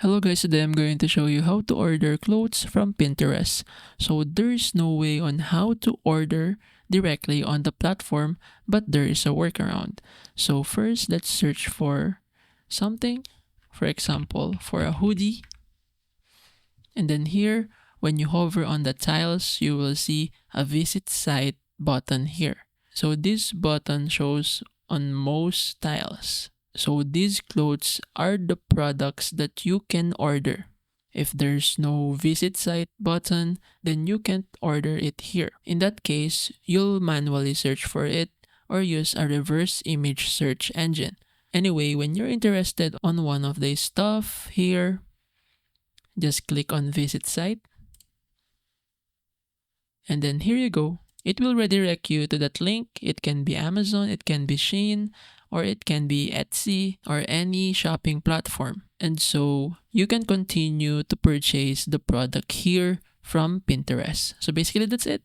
Hello guys, today I'm going to show you how to order clothes from Pinterest. So there's no way on how to order directly on the platform, but there is a workaround. So first, let's search for something, for example, for a hoodie. And then here, when you hover on the tiles, you will see a visit site button here. So this button shows on most tiles. So these clothes are the products that you can order. If there's no visit site button, then you can't order it here. In that case, you'll manually search for it or use a reverse image search engine. Anyway, when you're interested on one of the stuff here, just click on visit site. And then here you go. It will redirect you to that link. It can be Amazon, it can be Shein, or it can be Etsy or any shopping platform. And so you can continue to purchase the product here from Pinterest. So basically that's it.